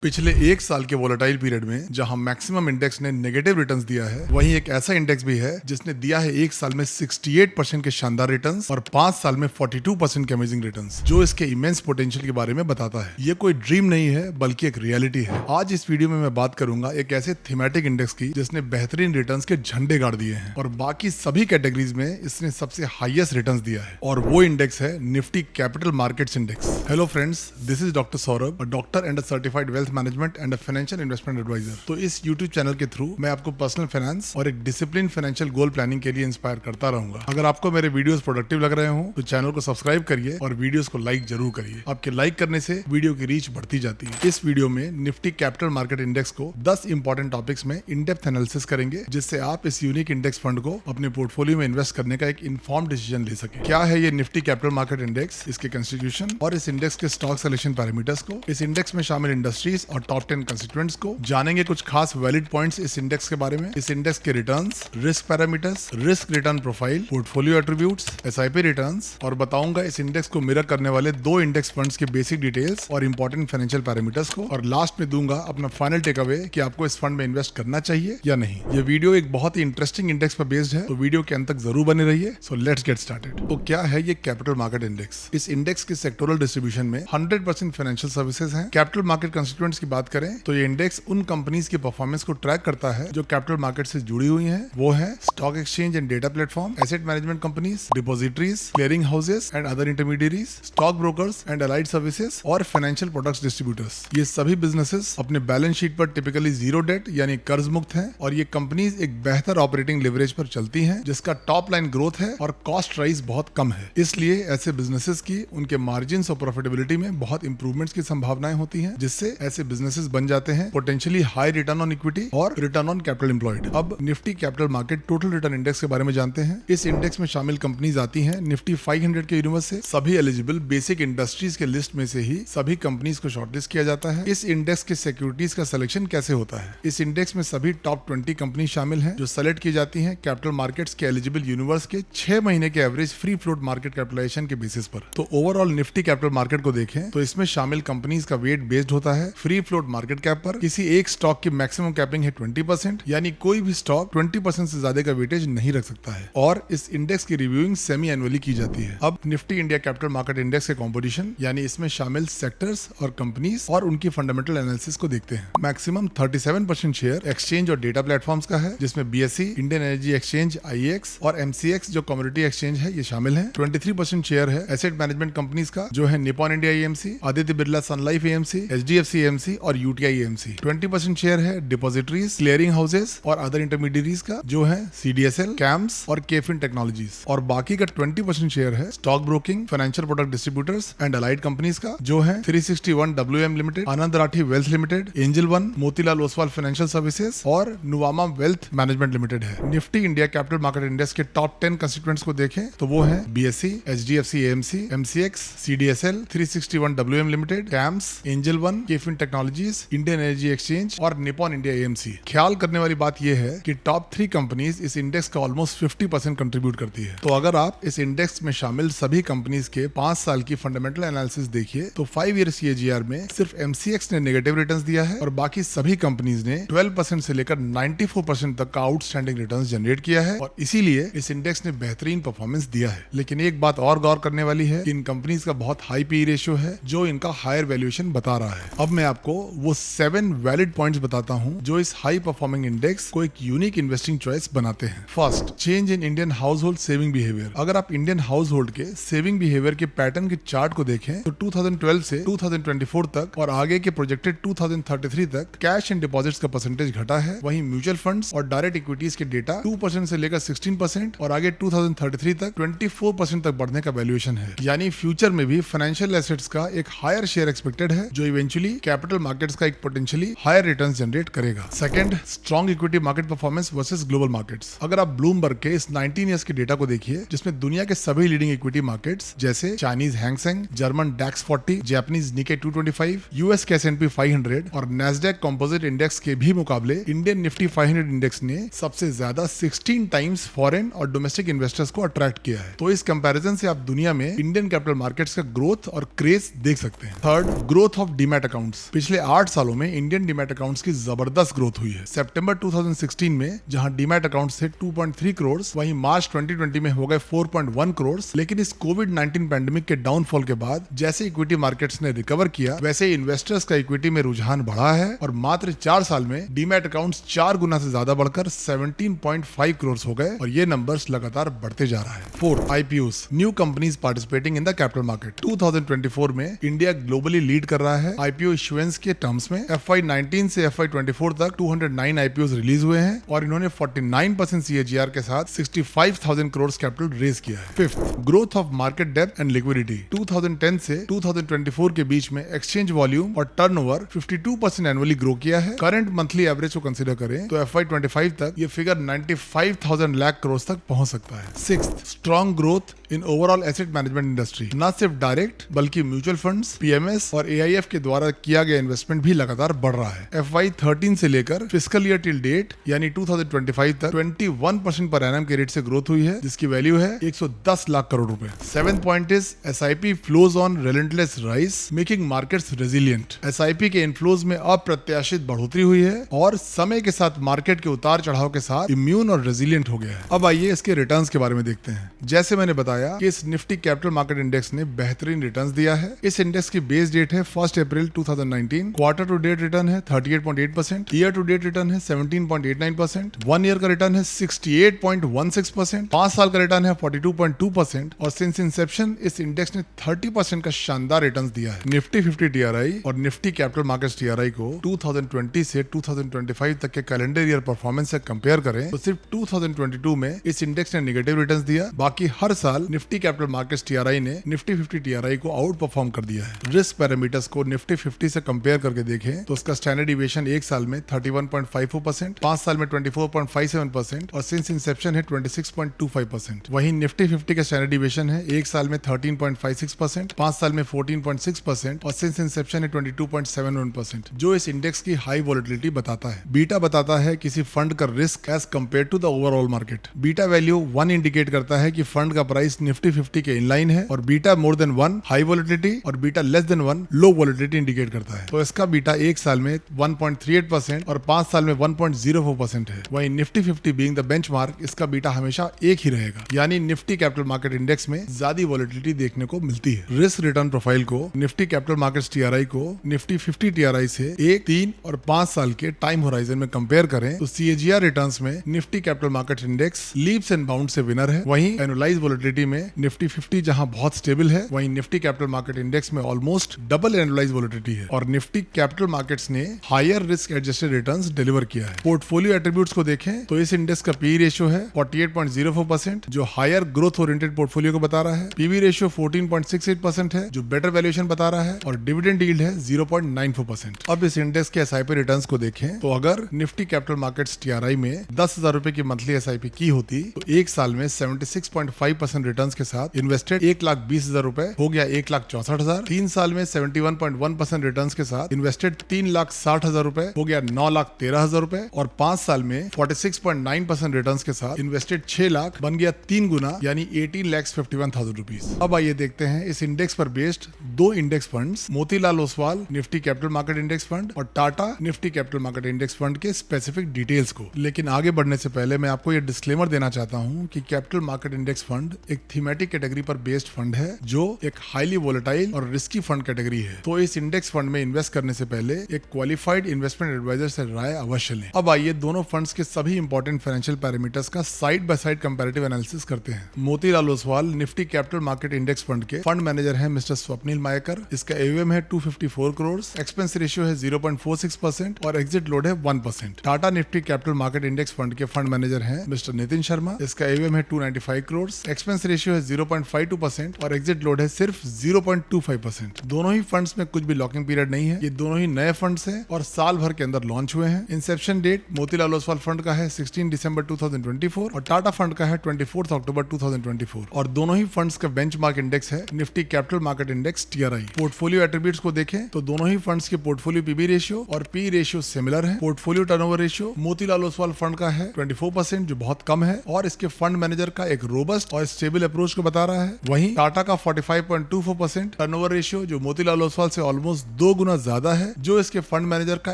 पिछले एक साल के वोलेटाइल पीरियड में जहां मैक्सिमम इंडेक्स ने नेगेटिव रिटर्न्स दिया है, वहीं एक ऐसा इंडेक्स भी है जिसने दिया है एक साल में 68% के शानदार रिटर्न्स और 5 साल में 42% के अमेजिंग रिटर्न्स, जो इसके इमेंस पोटेंशियल के बारे में बताता है। ये कोई ड्रीम नहीं है बल्कि एक रियलिटी है। आज इस वीडियो में मैं बात करूंगा एक ऐसे थीमेटिक इंडेक्स की जिसने बेहतरीन रिटर्न्स के झंडे गाड़ दिए हैं और बाकी सभी कैटेगरीज में इसने सबसे हाईएस्ट रिटर्न्स दिया है, और वो इंडेक्स है Nifty capital markets index. Hello friends, this is doctor Saurabh, a doctor and a certified wealth management and a financial investment advisor. तो इस YouTube चैनल के थ्रू मैं आपको पर्सनल फाइनेंस और एक डिसिप्लिन फाइनेंशियल गोल प्लानिंग के लिए इंस्पायर करता रहूंगा। अगर आपको मेरे वीडियोस प्रोडक्टिव लग रहे हो तो चैनल को सब्सक्राइब करिए और वीडियोस को लाइक जरूर करिए। आपके लाइक करने से वीडियो की रीच बढ़ती जाती है। इस वीडियो में निफ्टी कैपिटल मार्केट इंडेक्स को 10 इंपॉर्टेंट टॉपिक्स में इन डेप्थ एनालिसिस करेंगे, जिससे आप इस यूनिक इंडेक्स फंड को अपने पोर्टफोलियो में इन्वेस्ट करने का एक इन्फॉर्म डिसीजन ले सके। क्या है ये निफ्टी कैपिटल मार्केट इंडेक्स, इसके कंस्टिट्यूशन और इस इंडेक्स के स्टॉक सिलेक्शन पैरामीटर्स को, इस इंडेक्स में शामिल इंडस्ट्रीज और टॉप 10 कंस्टिट्यूएंट्स को जानेंगे, कुछ खास वैलिड पॉइंट्स इस इंडेक्स के बारे में, इस इंडेक्स के returns, risk parameters, risk return profile, portfolio attributes, SIP returns, और बताऊंगा इस इंडेक्स को मिरर करने वाले 2 इंडेक्स फंड्स के बेसिक डिटेल्स और इंपॉर्टेंट फाइनेंशियल पैरामीटर्स को, और लास्ट में दूंगा अपना फाइनल टेक अवे कि आपको इस फंड में इन्वेस्ट करना चाहिए या नहीं। ये वीडियो एक बहुत ही इंटरेस्टिंग इंडेक्स पर बेस्ड है, तो वीडियो के अंत तक जरूर बने रहिए। So let's get started. तो क्या है ये कैपिटल मार्केट इंडेक्स? इस इंडेक्स के सेक्टोरल डिस्ट्रीब्यूशन में 100% फाइनेंशियल सर्विसेज हैं। कैपिटल मार्केट कंस्टिट्यूएंट्स की बात करें तो ये इंडेक्स उन कंपनीज की परफॉर्मेंस को ट्रैक करता है जो कैपिटल मार्केट से जुड़ी हुई हैं। वो है stock exchange and data platform, asset management companies, depositories, clearing houses and other intermediaries, stock brokers and allied services और फाइनेंशियल प्रोडक्ट्स डिस्ट्रीब्यूटर्स। ये सभी बिजनेसेस अपने बैलेंस शीट पर टिपिकली जीरो डेट यानी कर्ज मुक्त हैं, और ये कंपनीज एक बेहतर ऑपरेटिंग लिवरेज पर चलती हैं, जिसका टॉप लाइन ग्रोथ है और कॉस्ट राइज बहुत कम है। इसलिए ऐसे बिजनेसेस की उनके मार्जिन और प्रॉफिटेबिलिटी में बहुत इंप्रूवमेंट्स की संभावनाएं होती हैं, जिससे ऐसे बिजनेसेस बन जाते हैं potentially high return on equity और रिटर्न ऑन कैपिटल एम्प्लॉयड। अब Nifty capital market total return index के बारे में जानते हैं। इस इंडेक्स में शामिल कंपनीज आती हैं निफ्टी 500 के यूनिवर्स से। सभी एलिजिबल बेसिक इंडस्ट्रीज के लिस्ट में से ही सभी कंपनीज को शॉर्टलिस्ट किया जाता है। इस इंडेक्स के सिक्योरिटीज का सिलेक्शन कैसे होता है? इस इंडेक्स में सभी टॉप 20 कंपनी शामिल हैं जो सेलेक्ट की जाती हैं कैपिटल मार्केट्स के एलिजिबल यूनिवर्स के 6 महीने के average free float market capitalization के बेसिस पर। तो ओवरऑल निफ्टी कैपिटल मार्केट को देखें तो इसमें शामिल कंपनीज का वेट बेस्ड होता है फ्री फ्लोट मार्केट कैप पर। किसी एक स्टॉक की मैक्सिमम कैपिंग है 20%, यानी कोई भी स्टॉक 20% से ज्यादा का वेटेज नहीं रख सकता है, और इस इंडेक्स की रिव्यूइंग सेमी एनुअली की जाती है। अब Nifty India capital market index के कॉम्पोजिशन यानी इसमें शामिल सेक्टर्स और कंपनीज और उनकी फंडामेंटल एनालिसिस को देखते हैं। मैक्सिमम 37% शेयर एक्सचेंज और डेटा प्लेटफॉर्म्स का है, जिसमें BSE, Indian energy exchange IEX और MCX जो कम्युनिटी एक्सचेंज है ये शामिल है। 23% शेयर है एसेट मैनेजमेंट कंपनीज का, जो है Nippon India AMC, Aditya Birla Sun Life AMC, HDFC AMC और UTI AMC। 20% शेयर है डिपॉजिटरीज, क्लियरिंग हाउसेस और अदर इंटरमीडियरीज का, जो है CDSL, CAMS और केफिन टेक्नोलॉजीज। और बाकी का 20% शेयर है stock broking, financial product distributors and allied companies का, जो है 361 WM limited, Anand Rathi wealth limited, Angel One, Motilal Oswal financial services और नुवामा वेल्थ मैनेजमेंट लिमिटेड है। Nifty India capital market index के टॉप 10 कंस्टिट्यूएंट्स को देखें तो वो है BSE, HDFC AMC, MCX, CDSL, 361 WM लिमिटेड, CAMS, एंजल वन, KFin technologies, Indian energy exchange और निपॉन इंडिया AMC। ख्याल करने वाली बात यह है कि टॉप 3 कंपनीज इस इंडेक्स का ऑलमोस्ट 50% कंट्रीब्यूट करती है। तो अगर आप इस इंडेक्स में शामिल सभी कंपनीज के 5 साल की फंडामेंटल एनालिसिस देखिए तो 5 ईयर CAGR में सिर्फ MCX ने नेगेटिव रिटर्न्स दिया है, और बाकी सभी कंपनीज ने 12% से लेकर 94% तक का आउटस्टैंडिंग रिटर्न्स जनरेट किया है, और इसीलिए इस इंडेक्स ने बेहतरीन परफॉर्मेंस दिया है। लेकिन एक बात और गौर करने वाली है कि इन कंपनीज का बहुत हाई PE रेशियो है, जो इनका हायर वैल्यूएशन बता रहा है। अब मैं आपको वो 7 वैलिड पॉइंट्स बताता हूं जो इस हाई परफॉर्मिंग इंडेक्स को एक यूनिक इन्वेस्टिंग चॉइस बनाते हैं। First, change in Indian house hold saving behaviour. अगर आप इंडियन हाउस होल्ड के सेविंग बिहेवियर के पैटर्न के चार्ट को देखें तो 2012 से 2024 तक और आगे के प्रोजेक्टेड 2033 तक कैश एंड डिपॉजिट्स का परसेंटेज घटा है। वहीं म्यूचुअल फंड्स और डायरेक्ट इक्विटीज के डेटा 2% से लेकर 16% और आगे 2033 तक 24% तक बढ़ने का वैल्यूएशन है। यानी फ्यूचर में भी फाइनेंशियल एसेट्स का एक हायर शेयर एक्सपेक्टेड है, जो इवेंचुअली कैपिटल मार्केट्स का एक पोटेंशियली हायर रिटर्न्स जनरेट करेगा। Second, strong equity market performance versus global markets. अगर आप ब्लूमबर्ग के इस 19 ईयर्स के डेटा को देखिए, जिसमें दुनिया के सभी लीडिंग इक्विटी मार्केट्स जैसे Chinese Hang Seng, German DAX 40, Japanese निके 225, US के S&P 500 और NASDAQ कंपोजिट इंडेक्स के भी मुकाबले इंडियन निफ्टी 500 इंडेक्स ने सबसे ज्यादा 16 टाइम्स फॉरेन और डोमेस्टिक इन्वेस्टर्स को अट्रैक्ट किया है। तो इस कंपैरिजन से आप दुनिया में इंडियन कैपिटल मार्केट्स का ग्रोथ और क्रेज देख सकते हैं। Third, growth of demat accounts. पिछले 8 सालों में इंडियन डीमैट अकाउंट्स की जबरदस्त ग्रोथ हुई है। सितंबर 2016 में जहां डीमैट अकाउंट्स थे 2.3 करोड़, वहीं मार्च 2020 में हो गए 4.1 करोड़। लेकिन इस कोविड-19 पैंडेमिक के डाउनफॉल के बाद जैसे इक्विटी मार्केट्स ने रिकवर किया, वैसे इन्वेस्टर्स का इक्विटी में रुझान बढ़ा है और मात्र 4 साल में डीमैट अकाउंट्स 4 गुना से ज्यादा बढ़कर 17.5 करोड़ हो गए और ये नंबर्स लगातार बढ़ते जा रहा है। 4. IPOs, new companies participating in the capital market. 2024 में इंडिया ग्लोबली लीड कर रहा है IPO इश्यूएंस के टर्म्स में। FY19 से FY24 तक 209 IPOs रिलीज हुए हैं और इन्होंने 49% CAGR के साथ 65,000 करोड़ कैपिटल रेज किया है। 5th, growth of market depth and liquidity. 2010 से 2024 के बीच में एक्सचेंज वॉल्यूम और टर्नओवर 52% एनुअली ग्रो किया है। करंट मंथली एवरेज को कंसीडर करें तो FY25 तक ये फिगर 95,000 लाख करोड़ तक पहुंच सकता है। 6th, strong growth in overall asset management industry. न सिर्फ डायरेक्ट बल्कि म्यूचुअल फंड्स, PMS और AIF के द्वारा किया गया इन्वेस्टमेंट भी लगातार बढ़ रहा है। FY13 से लेकर फिस्कल ईयर टिल डेट यानी 2025 तक 21% पर एनम के रेट से ग्रोथ हुई है, जिसकी वैल्यू है 110 लाख करोड़ रुपए। 7th point is SIP flows on relentless rise making markets resilient. SIP के इनफ्लोज में अप्रत्याशित बढ़ोतरी हुई है और समय के साथ मार्केट के उतार चढ़ाव के साथ इम्यून और रेजिलिएंट हो गया है। अब आइए इसके रिटर्न्स के बारे में देखते हैं। जैसे मैंने बताया कि इस निफ्टी कैपिटल मार्केट इंडेक्स ने बेहतरीन रिटर्न्स दिया है। इस इंडेक्स की बेस डेट है 1 अप्रैल 2019। क्वार्टर टू डेट रिटर्न है 38.8%, ईयर टू डेट रिटर्न है 17.89%, 1 ईयर का रिटर्न है 68.16%, 5 साल का रिटर्न है 42.2% और सिंस इंसेप्शन इस इंडेक्स ने 30% का शानदार रिटर्न्स दिया है। निफ्टी 50 TRI और निफ्टी कैपिटल मार्केट्स TRI को 2020 से 2025 तक के कैलेंडर ईयर परफॉर्मेंस से कंपेयर करें तो सिर्फ 2022 में इस इंडेक्स ने नेगेटिव रिटर्न्स दिया। बाकी हर साल निफ्टी कैपिटल मार्केट्स TRI ने निफ्टी 50 TRI को आउट परफॉर्म कर दिया है। रिस्क पैरामीटर्स को निफ्टी 50 से कंपेयर करके देखें तो उसका स्टैंडर्ड डिविएशन 1 साल में 31.54%, 5 साल में 24.57% और सिंस इंसेप्शन है 26.25%। वहीं निफ्टी 50 का स्टैंडर्ड डिविएशन है 1 साल में 13.56%, 5 साल में 14.6% और सिंस इंसेप्शन है 22.71%, जो इस इंडेक्स की हाई वोलेटिलिटी बताता है। बीटा बताता है किसी फंड का risk as compare to the overall market. Beta value 1 indicate करता है कि फंड का प्राइस निफ्टी 50 के इनलाइन है और beta more than 1 high volatility और बीटा लेस देन 1 लो वोलेटिलिटी इंडिकेट करता है। तो इसका बीटा 1 साल में 1.38% और 5 साल में 1.04% है। वहीं निफ्टी 50 बीइंग द बेंचमार्क, इसका बीटा हमेशा एक ही रहेगा, यानी निफ्टी कैपिटल मार्केट इंडेक्स में ज्यादा वोलेटिलिटी देखने को मिलती है। रिस्क रिटर्न प्रोफाइल को निफ्टी कैपिटल मार्केट्स TRI को निफ्टी 50 TRI से 1, 3 और 5 साल के टाइम होराइजन में कंपेयर करें तो CAGR रिटर्न्स में Nifty capital market index leaps and bound से विनर है। वहीं एनुअलाइज वोलेटिलिटी में निफ्टी 50 जहां बहुत स्टेबल है, वहीं निफ्टी कैपिटल मार्केट इंडेक्स में ऑलमोस्ट डबल एनुअलाइज वोलेटिलिटी है और निफ्टी कैपिटल मार्केट्स ने higher risk adjusted returns deliver किया है। पोर्टफोलियो एट्रीब्यूट्स को देखें तो इस इंडेक्स का PE रेशियो है 48.04%, जो हायर ग्रोथ ओरिएंटेड पोर्टफोलियो को बता रहा है। PB रेशियो 14.68% है, जो बेटर वैल्यूएशन बता रहा है और डिविडेंड यील्ड है 0.94%। अब इस इंडेक्स के SIP रिटर्न्स को देखें तो अगर निफ्टी कैपिटल मार्केट्स TRI में 10,000 रुपए की मंथली SIP की होती तो 1 साल में 76.5% रिटर्न्स के साथ इन्वेस्टेड 1,20,000 रुपए हो गया 1,64,000। 3 साल में 71.1% रिटर्न्स के साथ इन्वेस्टेड 3,60,000 रुपए हो गया 9,13,000 रुपए और 5 साल में 46.9% रिटर्न्स के साथ इन्वेस्टेड 6 लाख बन गया 3 गुना यानी 18,51,000 रुपीज। अब आइए देखते हैं इस इंडेक्स पर based 2 index funds, Motilal Oswal Nifty capital market index fund और Tata Nifty capital market index fund के स्पेसिफिक डिटेल्स को। लेकिन आगे बढ़ने से पहले मैं आपको यह डिस्क्लेमर देना चाहता हूं कि कैपिटल मार्केट इंडेक्स फंड एक थीमेटिक कैटेगरी पर बेस्ड फंड है जो एक हाईली वोलेटाइल और रिस्की फंड कैटेगरी है। तो इस इंडेक्स फंड में इन्वेस्ट करने से पहले एक क्वालिफाइड इन्वेस्टमेंट एडवाइजर से राय अवश्य लें। अब आइए दोनों फंड्स के सभी इंपॉर्टेंट फाइनेंशियल पैरामीटर्स का side by side comparative analysis करते हैं। Motilal Oswal Nifty capital market index fund के फंड मैनेजर हैं मिस्टर स्वप्निल मायकर। इसका AUM है 254 करोड़, एक्सपेंस रेशियो है 0.46% और एग्जिट लोड है 1%। Tata Nifty capital market index fund के फंड मैनेजर हैं मिस्टर नितिन शर्मा। इसका AUM है 295 करोड़, एक्सपेंस रेशियो है 0.52% और एग्जिट लोड है सिर्फ 0.25%। दोनों ही फंड्स में कुछ भी लॉकिंग पीरियड नहीं है। ये दोनों ही नए फंड्स हैं और साल भर के अंदर लॉन्च हुए हैं। Inception date Motilal Oswal fund का है 16 दिसंबर 2024 और टाटा फंड का है 24 अक्टूबर 2024 और दोनों ही फंड्स का बेंचमार्क इंडेक्स है Nifty capital market index TRI। Portfolio attributes को देखें तो दोनों ही फंड्स के पोर्टफोलियो PB रेशियो और PE रेशियो सिमिलर है। Portfolio turnover ratio Motilal Oswal fund का है 24%, जो बहुत कम है और इसके फंड मैनेजर का एक रोबस्ट और स्टेबल स्टेबल अप्रोच को बता रहा है। वहीं टाटा का 45.24% टर्नओवर रेशियो जो मोतीलाल ओसवाल से ऑलमोस्ट 2 गुना ज्यादा है, जो इसके फंड मैनेजर का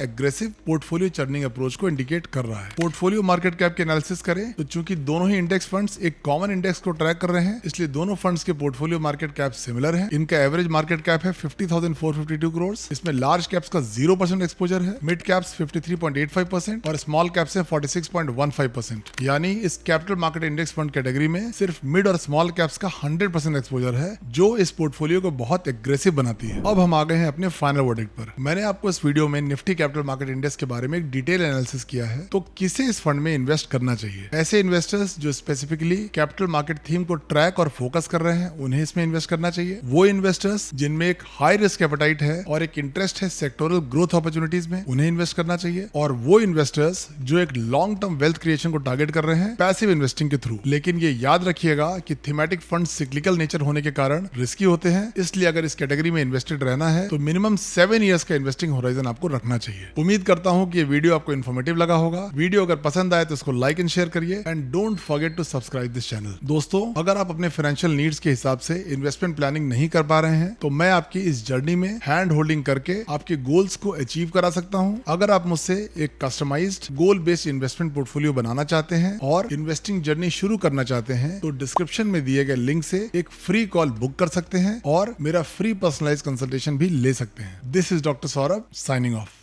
एग्रेसिव पोर्टफोलियो चर्निंग अप्रोच को इंडिकेट कर रहा है। पोर्टफोलियो मार्केट कैप के एनालिसिस करें तो चूंकि दोनों ही इंडेक्स फंड्स एक कॉमन इंडेक्स को ट्रैक कर रहे हैं, इसलिए दोनों फंड्स के पोर्टफोलियो मार्केट कैप सिमिलर है। इनका एवरेज मार्केट कैप है 50,452 करोड़। इसमें लार्ज कैप्स का 0% एक्सपोजर है, मिड कैप्स 53.85% और स्मॉल कैप्स है 46.15%। यानी इस capital market index fund category में सिर्फ मिड और स्मॉल कैप्स का 100% एक्सपोजर है, जो इस पोर्टफोलियो को बहुत एग्रेसिव बनाती है। अब हम आ गए हैं अपने फाइनल वर्डिक्ट पर। मैंने आपको इस वीडियो में निफ्टी कैपिटल मार्केट इंडेक्स के बारे में एक डिटेल एनालिसिस किया है, तो किसे इस फंड में इन्वेस्ट करना चाहिए। ऐसे इन्वेस्टर्स जो स्पेसिफिकली कैपिटल मार्केट थीम को ट्रैक और फोकस कर रहे हैं, उन्हें इसमें इन्वेस्ट करना चाहिए। वो इन्वेस्टर्स जिनमें एक हाई रिस्क एपेटाइट है और एक इंटरेस्ट है सेक्टोरल ग्रोथ अपॉर्चुनिटीज में, उन्हें इन्वेस्ट करना चाहिए। और वो इन्वेस्टर्स जो एक लॉन्ग टर्म वेल्थ क्रिएशन को टारगेट कर रहे हैं पैसिव इन्वेस्टिंग के थ्रू। लेकिन ये याद रखिएगा कि थीमेटिक फंड सिक्लिकल नेचर होने के कारण रिस्की होते हैं, इसलिए अगर इस कैटेगरी में इन्वेस्टेड रहना है तो मिनिमम 7 इयर्स का इन्वेस्टिंग होराइजन आपको रखना चाहिए। उम्मीद करता हूं कि ये वीडियो आपको इन्फॉर्मेटिव लगा होगा। वीडियो अगर पसंद आए तो इसको लाइक एंड शेयर करिए and don't forget to subscribe this channel. दोस्तों, अगर आप अपने फाइनेंशियल नीड्स के हिसाब से इन्वेस्टमेंट प्लानिंग नहीं कर पा रहे हैं तो मैं आपकी इस जर्नी में हैंड होल्डिंग करके आपके गोल्स को अचीव करा सकता हूं। अगर आप मुझसे एक customised goal based investment portfolio बनाना चाहते हैं और इन्वेस्टिंग जर्नी शुरू करना चाहते हैं तो डिस्क्रिप्शन में दिए गए लिंक से एक फ्री कॉल बुक कर सकते हैं और मेरा फ्री पर्सनलाइज्ड कंसल्टेशन भी ले सकते हैं। This is doctor Saurabh signing off.